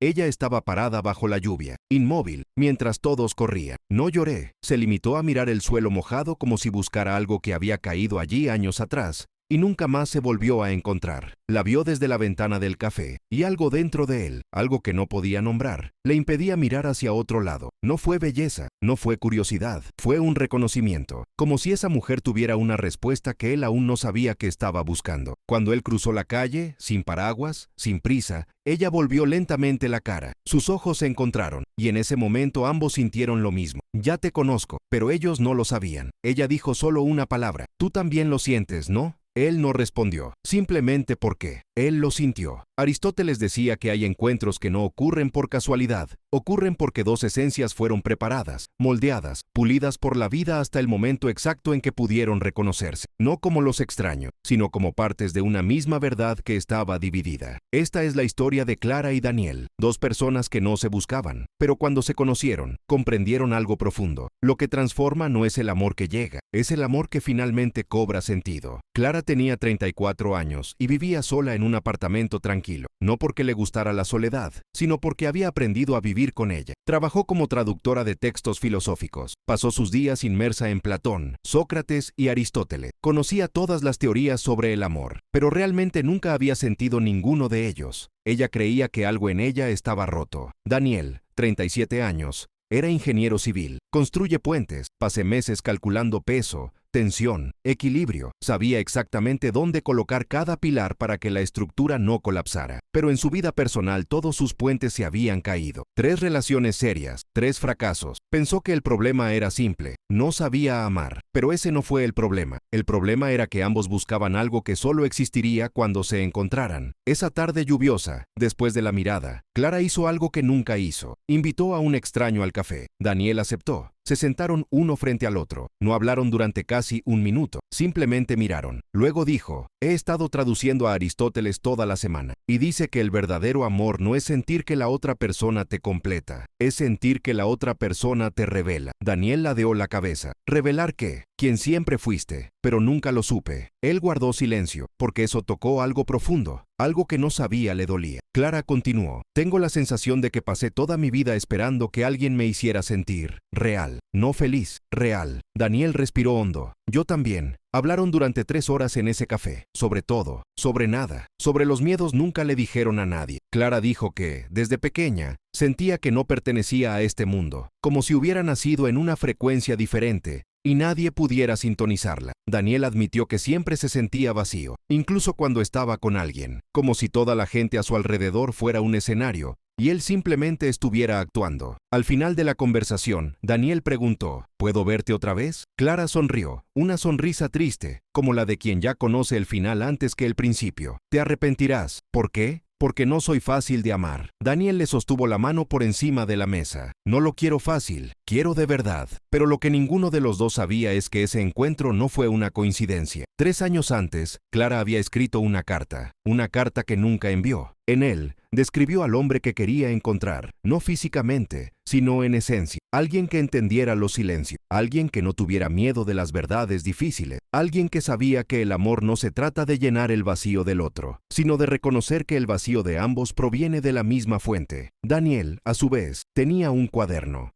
Ella estaba parada bajo la lluvia, inmóvil, mientras todos corrían. No lloré. Se limitó a mirar el suelo mojado como si buscara algo que había caído allí años atrás, y nunca más se volvió a encontrar. La vio desde la ventana del café, y algo dentro de él, algo que no podía nombrar, le impedía mirar hacia otro lado. No fue belleza, no fue curiosidad, fue un reconocimiento, como si esa mujer tuviera una respuesta que él aún no sabía que estaba buscando. Cuando él cruzó la calle, sin paraguas, sin prisa, ella volvió lentamente la cara. Sus ojos se encontraron, y en ese momento ambos sintieron lo mismo. Ya te conozco, pero ellos no lo sabían. Ella dijo solo una palabra. Tú también lo sientes, ¿no? Él no respondió, simplemente porque él lo sintió. Aristóteles decía que hay encuentros que no ocurren por casualidad, ocurren porque dos esencias fueron preparadas, moldeadas, pulidas por la vida hasta el momento exacto en que pudieron reconocerse, no como los extraños, sino como partes de una misma verdad que estaba dividida. Esta es la historia de Clara y Daniel, dos personas que no se buscaban, pero cuando se conocieron, comprendieron algo profundo. Lo que transforma no es el amor que llega, es el amor que finalmente cobra sentido. Clara tenía 34 años y vivía sola en un apartamento tranquilo, no porque le gustara la soledad, sino porque había aprendido a vivir con ella. Trabajó como traductora de textos filosóficos, pasó sus días inmersa en Platón, Sócrates y Aristóteles. Conocía todas las teorías sobre el amor, pero realmente nunca había sentido ninguno de ellos. Ella creía que algo en ella estaba roto. Daniel, 37 años, era ingeniero civil, construye puentes, pasé meses calculando peso, tensión, equilibrio. Sabía exactamente dónde colocar cada pilar para que la estructura no colapsara. Pero en su vida personal todos sus puentes se habían caído. 3 relaciones serias, 3 fracasos. Pensó que el problema era simple. No sabía amar. Pero ese no fue el problema. El problema era que ambos buscaban algo que solo existiría cuando se encontraran. Esa tarde lluviosa, después de la mirada, Clara hizo algo que nunca hizo. Invitó a un extraño al café. Daniel aceptó. Se sentaron uno frente al otro. No hablaron durante casi un minuto. Simplemente miraron. Luego dijo, he estado traduciendo a Aristóteles toda la semana. Y dice que el verdadero amor no es sentir que la otra persona te completa. Es sentir que la otra persona te revela. Daniel ladeó la cabeza. ¿Revelar qué? Quien siempre fuiste, pero nunca lo supe. Él guardó silencio, porque eso tocó algo profundo. Algo que no sabía le dolía. Clara continuó. Tengo la sensación de que pasé toda mi vida esperando que alguien me hiciera sentir real, no feliz, real. Daniel respiró hondo. Yo también. Hablaron durante 3 horas en ese café. Sobre todo, sobre nada. Sobre los miedos nunca le dijeron a nadie. Clara dijo que, desde pequeña, sentía que no pertenecía a este mundo, como si hubiera nacido en una frecuencia diferente, y nadie pudiera sintonizarla. Daniel admitió que siempre se sentía vacío, incluso cuando estaba con alguien, como si toda la gente a su alrededor fuera un escenario, y él simplemente estuviera actuando. Al final de la conversación, Daniel preguntó, ¿puedo verte otra vez? Clara sonrió, una sonrisa triste, como la de quien ya conoce el final antes que el principio. Te arrepentirás. ¿Por qué? Porque no soy fácil de amar. Daniel le sostuvo la mano por encima de la mesa. No lo quiero fácil, quiero de verdad. Pero lo que ninguno de los dos sabía es que ese encuentro no fue una coincidencia. 3 años antes, Clara había escrito una carta que nunca envió. En él, describió al hombre que quería encontrar, no físicamente, sino en esencia. Alguien que entendiera los silencios, alguien que no tuviera miedo de las verdades difíciles, alguien que sabía que el amor no se trata de llenar el vacío del otro, sino de reconocer que el vacío de ambos proviene de la misma fuente. Daniel, a su vez, tenía un cuaderno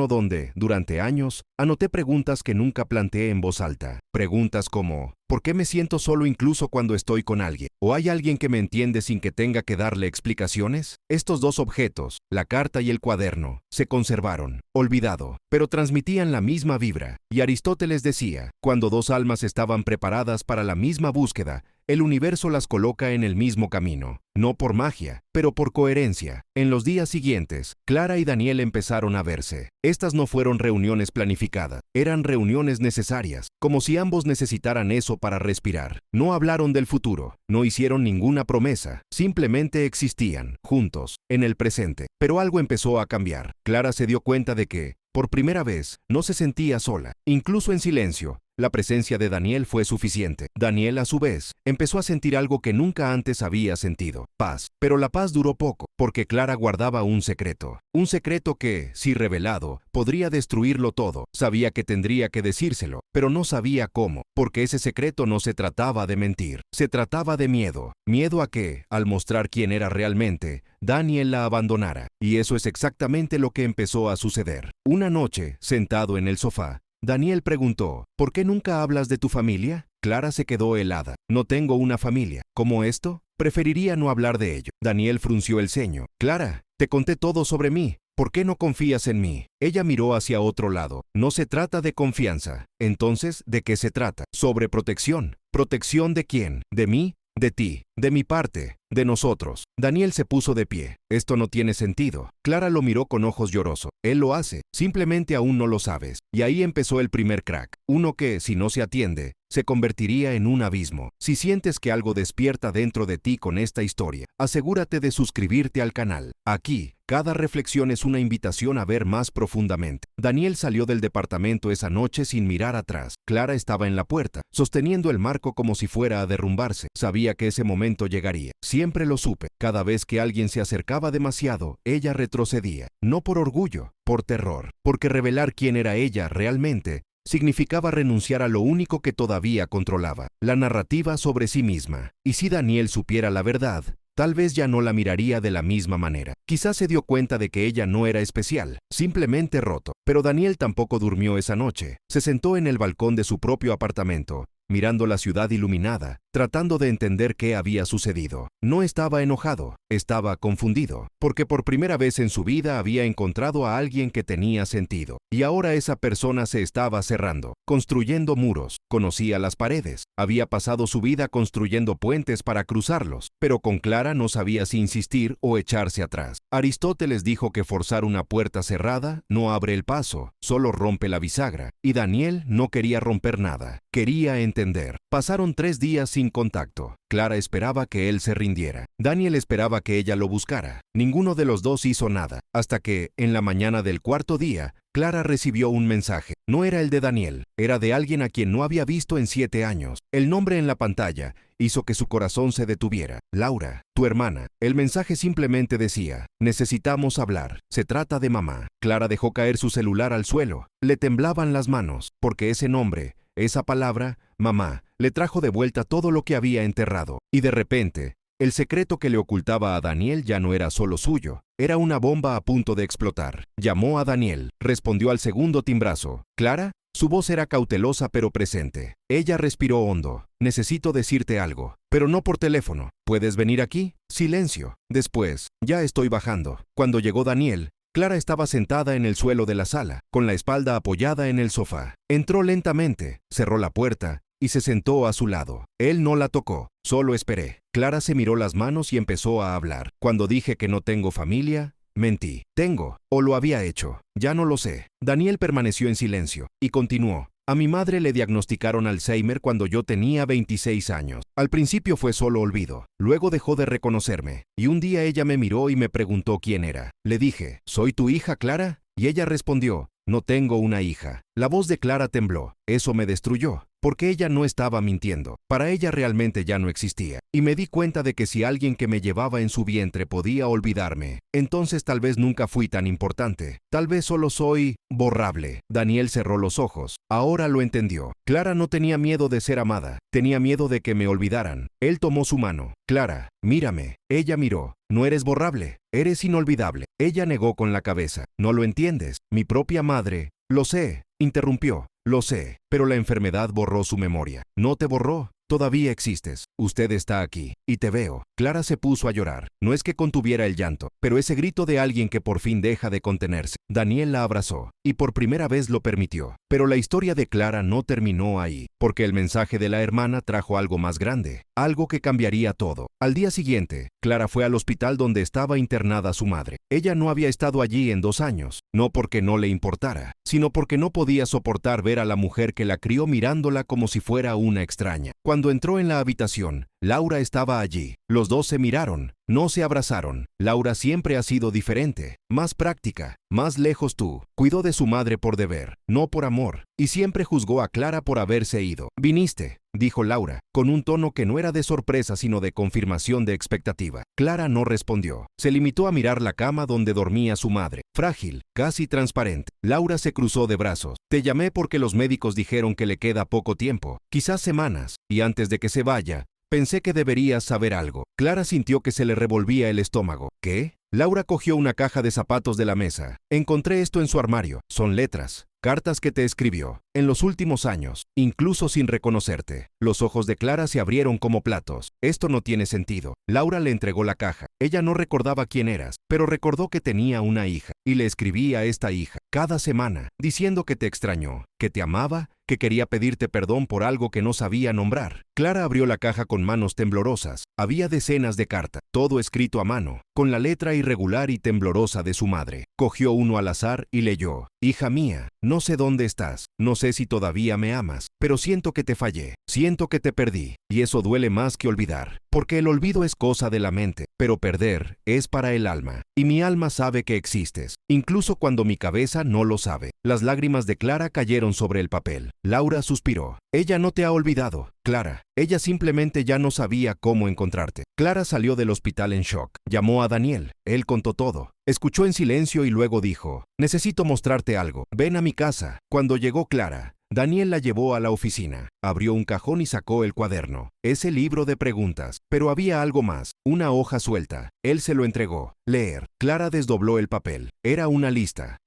donde, durante años, anoté preguntas que nunca planteé en voz alta. Preguntas como, ¿por qué me siento solo incluso cuando estoy con alguien? ¿O hay alguien que me entiende sin que tenga que darle explicaciones? Estos 2 objetos, la carta y el cuaderno, se conservaron, olvidado, pero transmitían la misma vibra. Y Aristóteles decía, cuando 2 almas estaban preparadas para la misma búsqueda, el universo las coloca en el mismo camino, no por magia, pero por coherencia. En los días siguientes, Clara y Daniel empezaron a verse. Estas no fueron reuniones planificadas, eran reuniones necesarias, como si ambos necesitaran eso para respirar. No hablaron del futuro, no hicieron ninguna promesa, simplemente existían, juntos, en el presente. Pero algo empezó a cambiar. Clara se dio cuenta de que, por primera vez, no se sentía sola. Incluso en silencio, La presencia de Daniel fue suficiente. Daniel, a su vez, empezó a sentir algo que nunca antes había sentido: paz. Pero la paz duró poco, porque Clara guardaba un secreto. Un secreto que, si revelado, podría destruirlo todo. Sabía que tendría que decírselo, pero no sabía cómo, porque ese secreto no se trataba de mentir. Se trataba de miedo. Miedo a que, al mostrar quién era realmente, Daniel la abandonara. Y eso es exactamente lo que empezó a suceder. Una noche, sentado en el sofá, Daniel preguntó: ¿por qué nunca hablas de tu familia? Clara se quedó helada. No tengo una familia. ¿Cómo esto? Preferiría no hablar de ello. Daniel frunció el ceño. Clara, te conté todo sobre mí. ¿Por qué no confías en mí? Ella miró hacia otro lado. No se trata de confianza. Entonces, ¿de qué se trata? Sobre protección. ¿Protección de quién? ¿De mí? De ti, de mi parte, de nosotros. Daniel se puso de pie. Esto no tiene sentido. Clara lo miró con ojos llorosos. Él lo hace, simplemente aún no lo sabes. Y ahí empezó el primer crack. Uno que, si no se atiende, se convertiría en un abismo. Si sientes que algo despierta dentro de ti con esta historia, asegúrate de suscribirte al canal. Aquí, cada reflexión es una invitación a ver más profundamente. Daniel salió del departamento esa noche sin mirar atrás. Clara estaba en la puerta, sosteniendo el marco como si fuera a derrumbarse. Sabía que ese momento llegaría. Siempre lo supe. Cada vez que alguien se acercaba demasiado, ella retrocedía. No por orgullo, por terror. Porque revelar quién era ella realmente significaba renunciar a lo único que todavía controlaba: la narrativa sobre sí misma. Y si Daniel supiera la verdad, tal vez ya no la miraría de la misma manera. Quizás se dio cuenta de que ella no era especial, simplemente roto. Pero Daniel tampoco durmió esa noche. Se sentó en el balcón de su propio apartamento, mirando la ciudad iluminada, tratando de entender qué había sucedido. No estaba enojado, estaba confundido, porque por primera vez en su vida había encontrado a alguien que tenía sentido. Y ahora esa persona se estaba cerrando, construyendo muros. Conocía las paredes, había pasado su vida construyendo puentes para cruzarlos, pero con Clara no sabía si insistir o echarse atrás. Aristóteles dijo que forzar una puerta cerrada no abre el paso, solo rompe la bisagra. Y Daniel no quería romper nada, quería entender. Pasaron 3 días sin contacto. Clara esperaba que él se rindiera. Daniel esperaba que ella lo buscara. Ninguno de los dos hizo nada, hasta que, en la mañana del cuarto día, Clara recibió un mensaje. No era el de Daniel, era de alguien a quien no había visto en 7 años. El nombre en la pantalla hizo que su corazón se detuviera. Laura, tu hermana. El mensaje simplemente decía: necesitamos hablar. Se trata de mamá. Clara dejó caer su celular al suelo. Le temblaban las manos, porque ese nombre, esa palabra, mamá, le trajo de vuelta todo lo que había enterrado. Y de repente, el secreto que le ocultaba a Daniel ya no era solo suyo, era una bomba a punto de explotar. Llamó a Daniel, respondió al segundo timbrazo. ¿Clara? Su voz era cautelosa pero presente. Ella respiró hondo. Necesito decirte algo, pero no por teléfono. ¿Puedes venir aquí? Silencio. Después, ya estoy bajando. Cuando llegó Daniel, Clara estaba sentada en el suelo de la sala, con la espalda apoyada en el sofá. Entró lentamente, cerró la puerta y se sentó a su lado. Él no la tocó, solo esperé. Clara se miró las manos y empezó a hablar. Cuando dije que no tengo familia, mentí. Tengo, o lo había hecho. Ya no lo sé. Daniel permaneció en silencio y continuó. A mi madre le diagnosticaron Alzheimer cuando yo tenía 26 años. Al principio fue solo olvido, luego dejó de reconocerme, y un día ella me miró y me preguntó quién era. Le dije, ¿soy tu hija, Clara? Y ella respondió, no tengo una hija. La voz de Clara tembló. Eso me destruyó, porque ella no estaba mintiendo. Para ella realmente ya no existía. Y me di cuenta de que si alguien que me llevaba en su vientre podía olvidarme, entonces tal vez nunca fui tan importante. Tal vez solo soy borrable. Daniel cerró los ojos. Ahora lo entendió. Clara no tenía miedo de ser amada. Tenía miedo de que me olvidaran. Él tomó su mano. Clara, mírame. Ella miró. No eres borrable. Eres inolvidable. Ella negó con la cabeza. No lo entiendes. Mi propia madre. Lo sé. Interrumpió. Lo sé, pero la enfermedad borró su memoria. No te borró. Todavía existes. Usted está aquí. Y te veo. Clara se puso a llorar. No es que contuviera el llanto, pero ese grito de alguien que por fin deja de contenerse. Daniel la abrazó, y por primera vez lo permitió. Pero la historia de Clara no terminó ahí, porque el mensaje de la hermana trajo algo más grande, algo que cambiaría todo. Al día siguiente, Clara fue al hospital donde estaba internada su madre. Ella no había estado allí en 2 años, no porque no le importara, sino porque no podía soportar ver a la mujer que la crió mirándola como si fuera una extraña. Cuando Cuando entró en la habitación, Laura estaba allí. Los dos se miraron, no se abrazaron. Laura siempre ha sido diferente, más práctica, más lejos tú. Cuidó de su madre por deber, no por amor, y siempre juzgó a Clara por haberse ido. «Viniste», dijo Laura, con un tono que no era de sorpresa sino de confirmación de expectativa. Clara no respondió. Se limitó a mirar la cama donde dormía su madre, frágil, casi transparente. Laura se cruzó de brazos. «Te llamé porque los médicos dijeron que le queda poco tiempo, quizás semanas, y antes de que se vaya, pensé que deberías saber algo». Clara sintió que se le revolvía el estómago. ¿Qué? Laura cogió una caja de zapatos de la mesa. «Encontré esto en su armario. Son letras. Cartas que te escribió, en los últimos años, incluso sin reconocerte». Los ojos de Clara se abrieron como platos. «Esto no tiene sentido». Laura le entregó la caja. Ella no recordaba quién eras, pero recordó que tenía una hija, y le escribía a esta hija, cada semana, diciendo que te extrañó, que te amaba, que quería pedirte perdón por algo que no sabía nombrar. Clara abrió la caja con manos temblorosas. Había decenas de cartas, todo escrito a mano, con la letra irregular y temblorosa de su madre. Cogió uno al azar y leyó: «Hija mía, no sé dónde estás, no sé si todavía me amas, pero siento que te fallé, siento que te perdí, y eso duele más que olvidar, porque el olvido es cosa de la mente, pero perder es para el alma, y mi alma sabe que existes, incluso cuando mi cabeza no lo sabe». Las lágrimas de Clara cayeron sobre el papel. Laura suspiró. «Ella no te ha olvidado, Clara. Ella simplemente ya no sabía cómo encontrarte». Clara salió del hospital en shock. Llamó a Daniel. Él contó todo. Escuchó en silencio y luego dijo: «Necesito mostrarte algo. Ven a mi casa». Cuando llegó Clara, Daniel la llevó a la oficina. Abrió un cajón y sacó el cuaderno. Ese libro de preguntas. Pero había algo más. Una hoja suelta. Él se lo entregó. «Leer». Clara desdobló el papel. Era una lista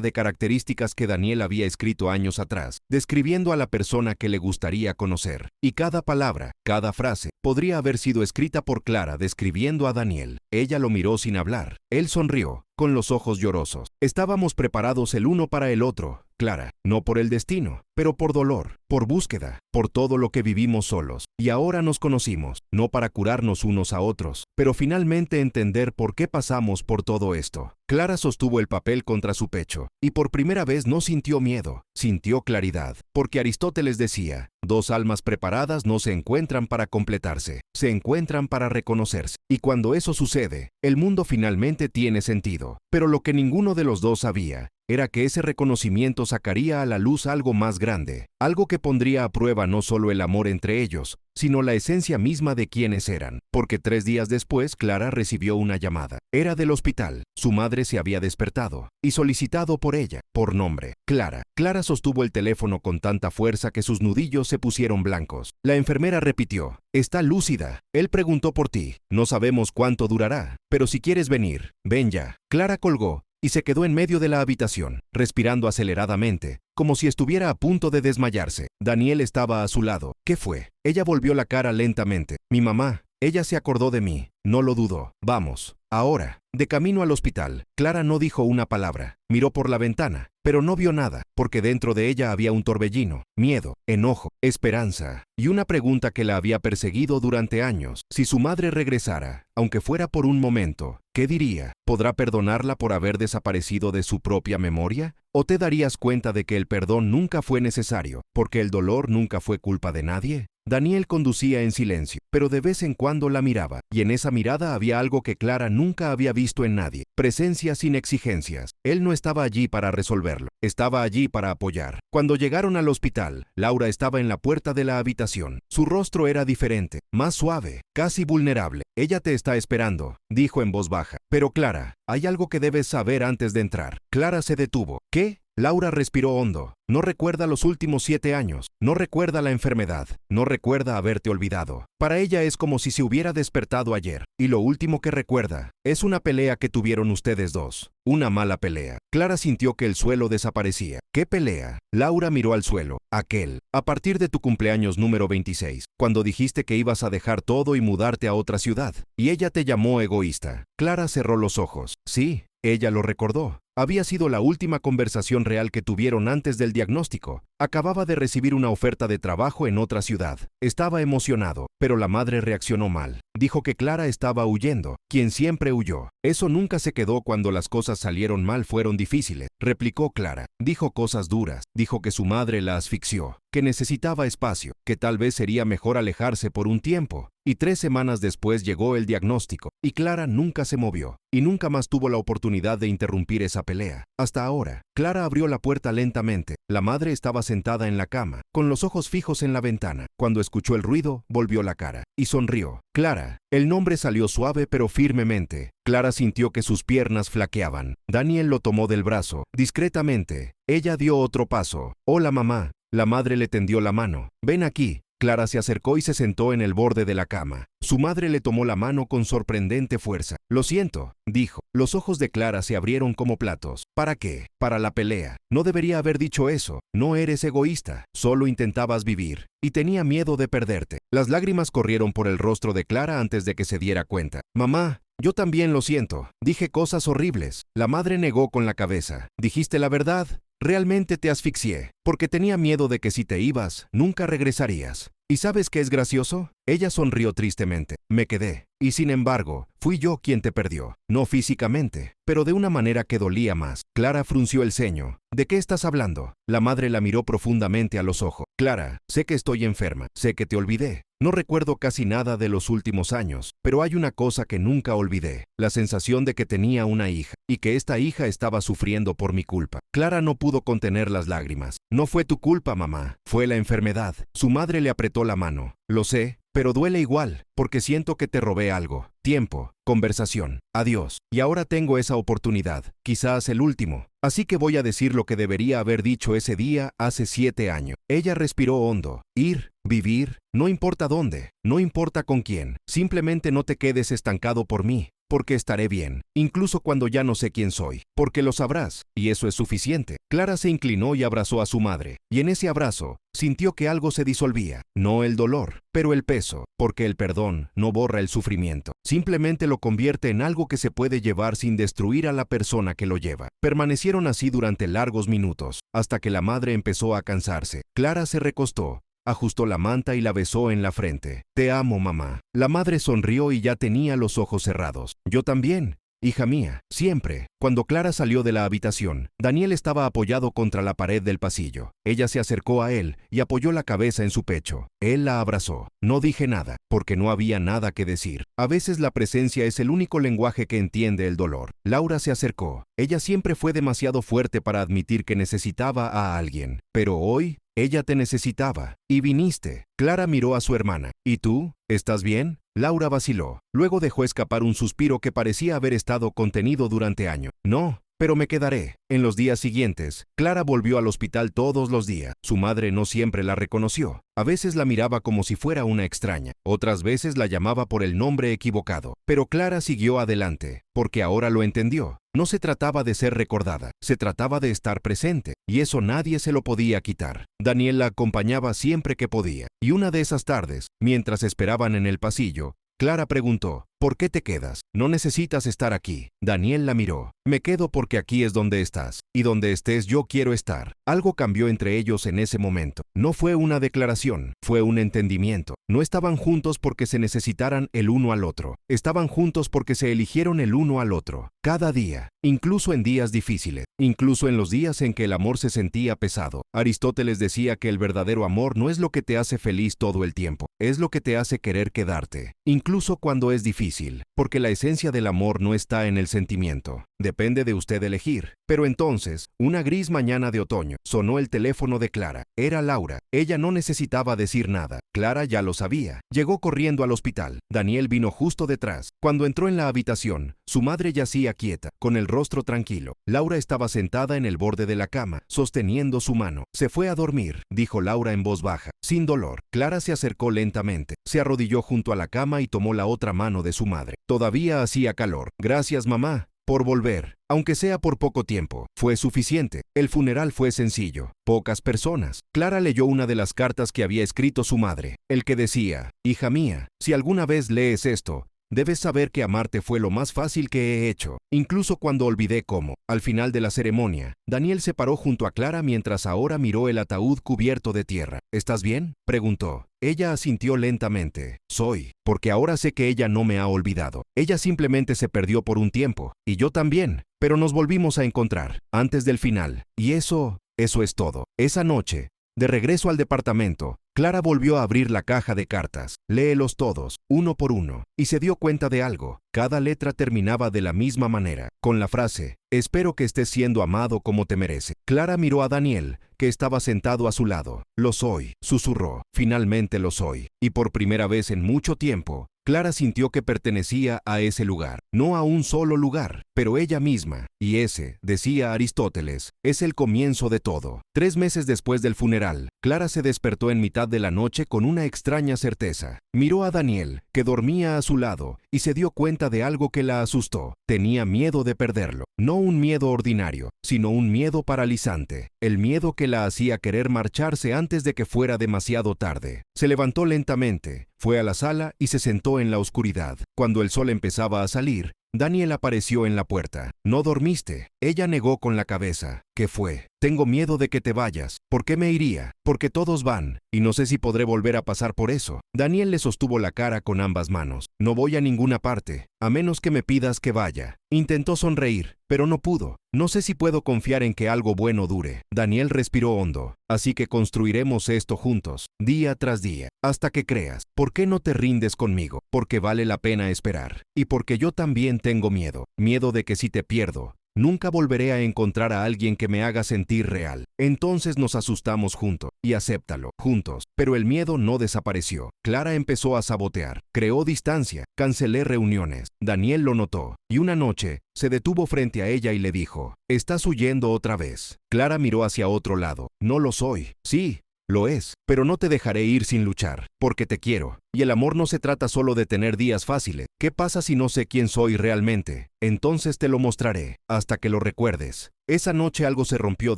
de características que Daniel había escrito años atrás, describiendo a la persona que le gustaría conocer. Y cada palabra, cada frase, podría haber sido escrita por Clara describiendo a Daniel. Ella lo miró sin hablar. Él sonrió, con los ojos llorosos. «Estábamos preparados el uno para el otro, Clara, no por el destino, pero por dolor, por búsqueda, por todo lo que vivimos solos. Y ahora nos conocimos, no para curarnos unos a otros, pero finalmente entender por qué pasamos por todo esto». Clara sostuvo el papel contra su pecho, y por primera vez no sintió miedo, sintió claridad, porque Aristóteles decía: «Dos almas preparadas no se encuentran para completarse, se encuentran para reconocerse». Y cuando eso sucede, el mundo finalmente tiene sentido. Pero lo que ninguno de los dos sabía era que ese reconocimiento sacaría a la luz algo más grande, algo que pondría a prueba no solo el amor entre ellos, sino la esencia misma de quienes eran. Porque 3 días después, Clara recibió una llamada. Era del hospital. Su madre se había despertado y solicitado por ella, por nombre: Clara. Clara sostuvo el teléfono con tanta fuerza que sus nudillos se pusieron blancos. La enfermera repitió: «Está lúcida. Él preguntó por ti. No sabemos cuánto durará, pero si quieres venir, ven ya». Clara colgó y se quedó en medio de la habitación, respirando aceleradamente, como si estuviera a punto de desmayarse. Daniel estaba a su lado. «¿Qué fue?». Ella volvió la cara lentamente. «Mi mamá». Ella se acordó de mí. No lo dudó. «Vamos». Ahora, de camino al hospital, Clara no dijo una palabra. Miró por la ventana, pero no vio nada, porque dentro de ella había un torbellino, miedo, enojo, esperanza, y una pregunta que la había perseguido durante años. Si su madre regresara, aunque fuera por un momento, ¿qué diría? ¿Podrá perdonarla por haber desaparecido de su propia memoria? ¿O te darías cuenta de que el perdón nunca fue necesario, porque el dolor nunca fue culpa de nadie? Daniel conducía en silencio, pero de vez en cuando la miraba, y en esa mirada había algo que Clara nunca había visto en nadie: presencia sin exigencias. Él no estaba allí para resolverlo, estaba allí para apoyar. Cuando llegaron al hospital, Laura estaba en la puerta de la habitación. Su rostro era diferente, más suave, casi vulnerable. «Ella te está esperando», dijo en voz baja. «Pero Clara, hay algo que debes saber antes de entrar». Clara se detuvo. «¿Qué?». Laura respiró hondo. No recuerda los últimos 7 años, no recuerda la enfermedad, no recuerda haberte olvidado. Para ella es como si se hubiera despertado ayer, y lo último que recuerda es una pelea que tuvieron ustedes dos. Una mala pelea. Clara sintió que el suelo desaparecía. ¿Qué pelea? Laura miró al suelo. Aquel. A partir de tu cumpleaños número 26, cuando dijiste que ibas a dejar todo y mudarte a otra ciudad, y ella te llamó egoísta. Clara cerró los ojos. Sí. Ella lo recordó. Había sido la última conversación real que tuvieron antes del diagnóstico. Acababa de recibir una oferta de trabajo en otra ciudad. Estaba emocionado, pero la madre reaccionó mal. Dijo que Clara estaba huyendo, quien siempre huyó. «Eso nunca se quedó cuando las cosas salieron mal, fueron difíciles», replicó Clara. Dijo cosas duras, dijo que su madre la asfixió. que necesitaba espacio, que tal vez sería mejor alejarse por un tiempo. Y 3 semanas después llegó el diagnóstico, y Clara nunca se movió, y nunca más tuvo la oportunidad de interrumpir esa pelea. Hasta ahora, Clara abrió la puerta lentamente. La madre estaba sentada en la cama, con los ojos fijos en la ventana. Cuando escuchó el ruido, volvió la cara, y sonrió. Clara. El nombre salió suave pero firmemente. Clara sintió que sus piernas flaqueaban. Daniel lo tomó del brazo, discretamente. Ella dio otro paso. Hola, mamá. La madre le tendió la mano. Ven aquí. Clara se acercó y se sentó en el borde de la cama. Su madre le tomó la mano con sorprendente fuerza. Lo siento, dijo. Los ojos de Clara se abrieron como platos. ¿Para qué? Para la pelea. No debería haber dicho eso. No eres egoísta. Solo intentabas vivir. Y tenía miedo de perderte. Las lágrimas corrieron por el rostro de Clara antes de que se diera cuenta. Mamá, yo también lo siento. Dije cosas horribles. La madre negó con la cabeza. ¿Dijiste la verdad? Realmente te asfixié, porque tenía miedo de que si te ibas, nunca regresarías. ¿Y sabes qué es gracioso? Ella sonrió tristemente. Me quedé. Y sin embargo, fui yo quien te perdió. No físicamente, pero de una manera que dolía más. Clara frunció el ceño. ¿De qué estás hablando? La madre la miró profundamente a los ojos. Clara, sé que estoy enferma. Sé que te olvidé. No recuerdo casi nada de los últimos años, pero hay una cosa que nunca olvidé. La sensación de que tenía una hija, y que esta hija estaba sufriendo por mi culpa. Clara no pudo contener las lágrimas. No fue tu culpa, mamá. Fue la enfermedad. Su madre le apretó la mano. Lo sé, pero duele igual, porque siento que te robé algo. Tiempo, conversación, adiós. Y ahora tengo esa oportunidad, quizás el último. Así que voy a decir lo que debería haber dicho ese día hace 7 años. Ella respiró hondo. Ir, vivir, no importa dónde, no importa con quién. Simplemente no te quedes estancado por mí. Porque estaré bien, incluso cuando ya no sé quién soy, porque lo sabrás, y eso es suficiente. Clara se inclinó y abrazó a su madre, y en ese abrazo, sintió que algo se disolvía, no el dolor, pero el peso, porque el perdón no borra el sufrimiento, simplemente lo convierte en algo que se puede llevar sin destruir a la persona que lo lleva. Permanecieron así durante largos minutos, hasta que la madre empezó a cansarse. Clara se recostó, ajustó la manta y la besó en la frente. Te amo, mamá. La madre sonrió y ya tenía los ojos cerrados. Yo también, hija mía, siempre. Cuando Clara salió de la habitación, Daniel estaba apoyado contra la pared del pasillo. Ella se acercó a él y apoyó la cabeza en su pecho. Él la abrazó. No dije nada, porque no había nada que decir. A veces la presencia es el único lenguaje que entiende el dolor. Laura se acercó. Ella siempre fue demasiado fuerte para admitir que necesitaba a alguien. Pero hoy, ella te necesitaba, y viniste. Clara miró a su hermana. ¿Y tú? ¿Estás bien? Laura vaciló. Luego dejó escapar un suspiro que parecía haber estado contenido durante años. No, pero me quedaré. En los días siguientes, Clara volvió al hospital todos los días. Su madre no siempre la reconoció. A veces la miraba como si fuera una extraña. Otras veces la llamaba por el nombre equivocado. Pero Clara siguió adelante, porque ahora lo entendió. No se trataba de ser recordada, se trataba de estar presente, y eso nadie se lo podía quitar. Daniel la acompañaba siempre que podía, y una de esas tardes, mientras esperaban en el pasillo, Clara preguntó, ¿por qué te quedas? No necesitas estar aquí. Daniel la miró. Me quedo porque aquí es donde estás, y donde estés yo quiero estar. Algo cambió entre ellos en ese momento. No fue una declaración, fue un entendimiento. No estaban juntos porque se necesitaran el uno al otro. Estaban juntos porque se eligieron el uno al otro. Cada día, incluso en días difíciles, incluso en los días en que el amor se sentía pesado. Aristóteles decía que el verdadero amor no es lo que te hace feliz todo el tiempo, es lo que te hace querer quedarte, incluso cuando es difícil, porque la esencia del amor no está en el sentimiento. Depende de usted elegir. Pero entonces, una gris mañana de otoño, sonó el teléfono de Clara. Era Laura. Ella no necesitaba decir nada. Clara ya lo sabía. Llegó corriendo al hospital. Daniel vino justo detrás. Cuando entró en la habitación, su madre yacía quieta, con el rostro tranquilo. Laura estaba sentada en el borde de la cama, sosteniendo su mano. Se fue a dormir, dijo Laura en voz baja, sin dolor. Clara se acercó lentamente. Se arrodilló junto a la cama y tomó la otra mano de su madre. Todavía hacía calor. Gracias, mamá, por volver, aunque sea por poco tiempo. Fue suficiente. El funeral fue sencillo. Pocas personas. Clara leyó una de las cartas que había escrito su madre, el que decía, hija mía, si alguna vez lees esto, debes saber que amarte fue lo más fácil que he hecho, incluso cuando olvidé cómo. Al final de la ceremonia, Daniel se paró junto a Clara mientras ahora miró el ataúd cubierto de tierra. ¿Estás bien?, preguntó. Ella asintió lentamente. Soy, porque ahora sé que ella no me ha olvidado. Ella simplemente se perdió por un tiempo, y yo también, pero nos volvimos a encontrar, antes del final. Y eso es todo. Esa noche, De regreso al departamento, Clara volvió a abrir la caja de cartas. Léelos todos, uno por uno, y se dio cuenta de algo. Cada letra terminaba de la misma manera, con la frase, espero que estés siendo amado como te merece. Clara miró a Daniel, que estaba sentado a su lado. Lo soy, susurró, finalmente lo soy. Y por primera vez en mucho tiempo, Clara sintió que pertenecía a ese lugar, no a un solo lugar, pero ella misma. Y ese, decía Aristóteles, es el comienzo de todo. 3 meses después del funeral, Clara se despertó en mitad de la noche con una extraña certeza. Miró a Daniel, que dormía a su lado, y se dio cuenta de algo que la asustó. Tenía miedo de perderlo. No un miedo ordinario, sino un miedo paralizante. El miedo que la hacía querer marcharse antes de que fuera demasiado tarde. Se levantó lentamente, fue a la sala y se sentó en la oscuridad. Cuando el sol empezaba a salir, Daniel apareció en la puerta. ¿No dormiste? Ella negó con la cabeza. ¿Qué fue? Tengo miedo de que te vayas. ¿Por qué me iría? Porque todos van, y no sé si podré volver a pasar por eso. Daniel le sostuvo la cara con ambas manos. No voy a ninguna parte, a menos que me pidas que vaya. Intentó sonreír, pero no pudo. No sé si puedo confiar en que algo bueno dure. Daniel respiró hondo. Así que construiremos esto juntos, día tras día, hasta que creas. ¿Por qué no te rindes conmigo? Porque vale la pena esperar. Y porque yo también tengo miedo. Miedo de que si te pierdo, nunca volveré a encontrar a alguien que me haga sentir real. Entonces nos asustamos juntos, y acéptalo, juntos. Pero el miedo no desapareció. Clara empezó a sabotear. Creó distancia. Cancelé reuniones. Daniel lo notó. Y una noche, se detuvo frente a ella y le dijo, ¿estás huyendo otra vez? Clara miró hacia otro lado. No lo soy. Sí, lo es, pero no te dejaré ir sin luchar, porque te quiero. Y el amor no se trata solo de tener días fáciles. ¿Qué pasa si no sé quién soy realmente? Entonces te lo mostraré, hasta que lo recuerdes. Esa noche algo se rompió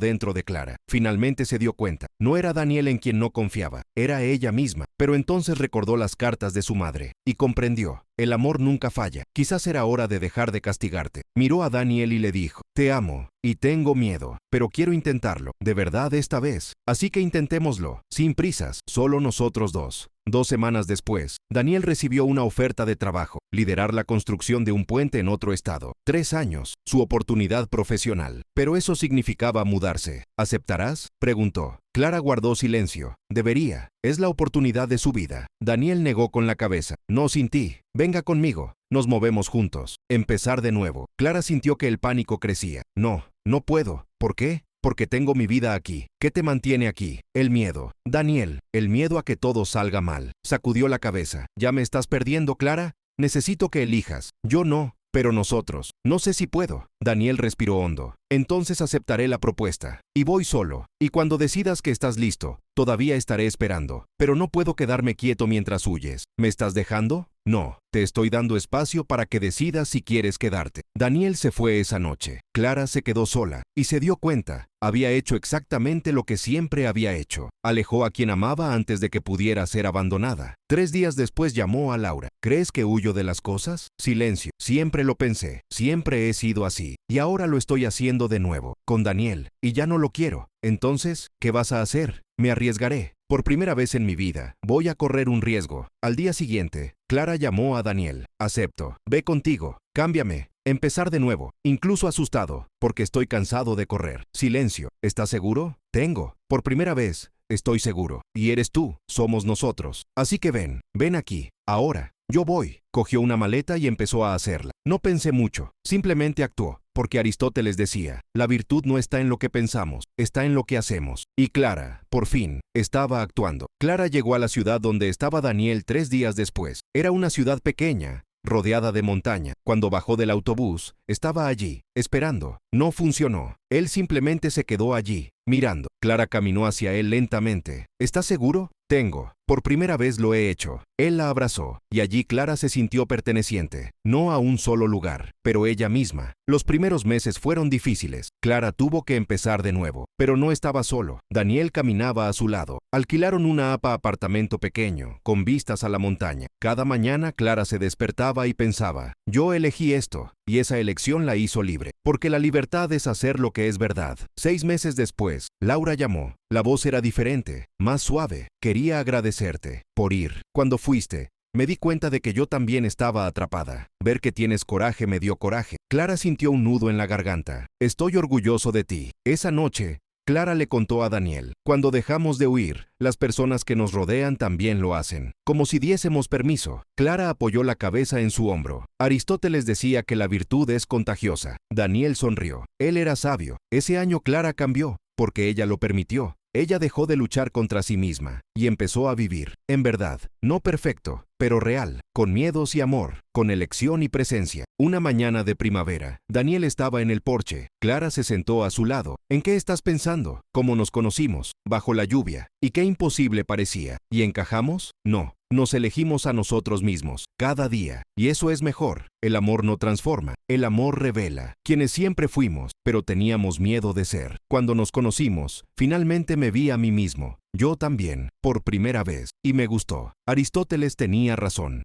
dentro de Clara. Finalmente se dio cuenta. No era Daniel en quien no confiaba, era ella misma. Pero entonces recordó las cartas de su madre, y comprendió. El amor nunca falla. Quizás era hora de dejar de castigarte. Miró a Daniel y le dijo, te amo, y tengo miedo, pero quiero intentarlo, de verdad esta vez. Así que intentémoslo, sin prisas, solo nosotros dos. 2 semanas después, Daniel recibió una oferta de trabajo, liderar la construcción de un puente en otro estado. 3 años, su oportunidad profesional. Pero eso significaba mudarse. ¿Aceptarás?, preguntó. Clara guardó silencio. Debería. Es la oportunidad de su vida. Daniel negó con la cabeza. No sin ti. Venga conmigo. Nos movemos juntos. Empezar de nuevo. Clara sintió que el pánico crecía. No, no puedo. ¿Por qué? Porque tengo mi vida aquí. ¿Qué te mantiene aquí? El miedo. Daniel, el miedo a que todo salga mal. Sacudió la cabeza. ¿Ya me estás perdiendo, Clara? Necesito que elijas. Yo no, pero nosotros. No sé si puedo. Daniel respiró hondo. Entonces aceptaré la propuesta. Y voy solo. Y cuando decidas que estás listo, todavía estaré esperando. Pero no puedo quedarme quieto mientras huyes. ¿Me estás dejando? No, te estoy dando espacio para que decidas si quieres quedarte. Daniel se fue esa noche. Clara se quedó sola y se dio cuenta. Había hecho exactamente lo que siempre había hecho. Alejó a quien amaba antes de que pudiera ser abandonada. 3 días después llamó a Laura. ¿Crees que huyo de las cosas? Silencio. Siempre lo pensé. Siempre he sido así. Y ahora lo estoy haciendo de nuevo, con Daniel. Y ya no lo quiero. Entonces, ¿qué vas a hacer? Me arriesgaré. Por primera vez en mi vida, voy a correr un riesgo. Al día siguiente, Clara llamó a Daniel. Acepto. Ve contigo. Cámbiame. Empezar de nuevo. Incluso asustado, porque estoy cansado de correr. Silencio. ¿Estás seguro? Tengo. Por primera vez, estoy seguro. Y eres tú. Somos nosotros. Así que ven. Ven aquí. Ahora. Yo voy. Cogió una maleta y empezó a hacerla. No pensé mucho. Simplemente actuó. Porque Aristóteles decía, la virtud no está en lo que pensamos, está en lo que hacemos. Y Clara, por fin, estaba actuando. Clara llegó a la ciudad donde estaba Daniel 3 días después. Era una ciudad pequeña, rodeada de montaña. Cuando bajó del autobús, estaba allí, esperando. No funcionó. Él simplemente se quedó allí, mirando. Clara caminó hacia él lentamente. ¿Estás seguro? Tengo. Por primera vez lo he hecho. Él la abrazó, y allí Clara se sintió perteneciente, no a un solo lugar, pero ella misma. Los primeros meses fueron difíciles. Clara tuvo que empezar de nuevo, pero no estaba solo. Daniel caminaba a su lado. Alquilaron una apartamento pequeño, con vistas a la montaña. Cada mañana Clara se despertaba y pensaba, yo elegí esto, y esa elección la hizo libre, porque la libertad es hacer lo que es verdad. 6 meses después, Laura llamó. La voz era diferente, más suave. Quería agradecerte por ir. Cuando fuiste, me di cuenta de que yo también estaba atrapada. Ver que tienes coraje me dio coraje. Clara sintió un nudo en la garganta. Estoy orgulloso de ti. Esa noche, Clara le contó a Daniel, cuando dejamos de huir, las personas que nos rodean también lo hacen, como si diésemos permiso. Clara apoyó la cabeza en su hombro. Aristóteles decía que la virtud es contagiosa. Daniel sonrió. Él era sabio. Ese año Clara cambió, porque ella lo permitió. Ella dejó de luchar contra sí misma y empezó a vivir, en verdad, no perfecto, pero real, con miedos y amor, con elección y presencia. Una mañana de primavera, Daniel estaba en el porche. Clara se sentó a su lado. ¿En qué estás pensando? ¿Cómo nos conocimos? Bajo la lluvia. ¿Y qué imposible parecía? ¿Y encajamos? No. Nos elegimos a nosotros mismos, cada día, y eso es mejor. El amor no transforma, el amor revela, quienes siempre fuimos, pero teníamos miedo de ser. Cuando nos conocimos, finalmente me vi a mí mismo. Yo también, por primera vez, y me gustó. Aristóteles tenía razón,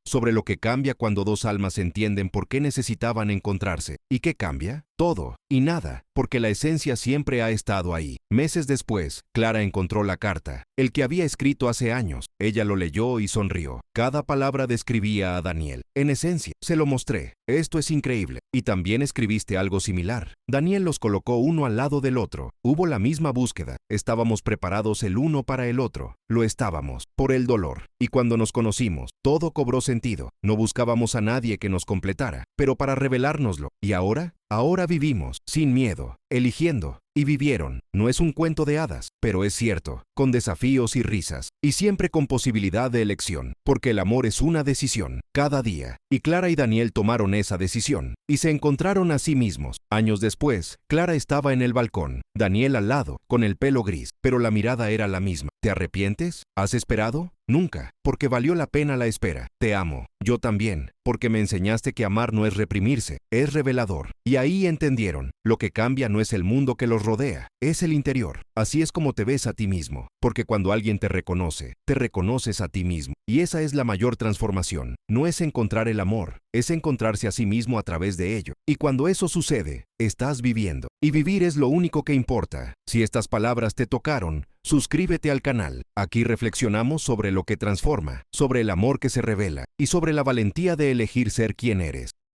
sobre lo que cambia cuando dos almas entienden por qué necesitaban encontrarse. ¿Y qué cambia? Todo y nada, porque la esencia siempre ha estado ahí. Meses después, Clara encontró la carta, el que había escrito hace años. Ella lo leyó y sonrió. Cada palabra describía a Daniel. En esencia, se lo mostré. Esto es increíble. Y también escribiste algo similar. Daniel los colocó uno al lado del otro. Hubo la misma búsqueda. Estábamos preparados el uno para el otro. Lo estábamos, por el dolor. Y cuando nos conocimos, todo cobró sentido. No buscábamos a nadie que nos completara, pero para revelárnoslo. ¿Y ahora? Ahora vivimos, sin miedo, eligiendo, y vivieron. No es un cuento de hadas, pero es cierto, con desafíos y risas, y siempre con posibilidad de elección, porque el amor es una decisión, cada día. Y Clara y Daniel tomaron esa decisión, y se encontraron a sí mismos. Años después, Clara estaba en el balcón, Daniel al lado, con el pelo gris, pero la mirada era la misma. ¿Te arrepientes? ¿Has esperado? Nunca, porque valió la pena la espera. Te amo. Yo también, porque me enseñaste que amar no es reprimirse, es revelador. Y ahí entendieron, lo que cambia no es el mundo que los rodea, es el interior. Así es como te ves a ti mismo, porque cuando alguien te reconoce, te reconoces a ti mismo. Y esa es la mayor transformación. No es encontrar el amor, es encontrarse a sí mismo a través de ello. Y cuando eso sucede, estás viviendo. Y vivir es lo único que importa. Si estas palabras te tocaron, suscríbete al canal. Aquí reflexionamos sobre lo que transforma, sobre el amor que se revela y sobre la valentía de elegir ser quien eres.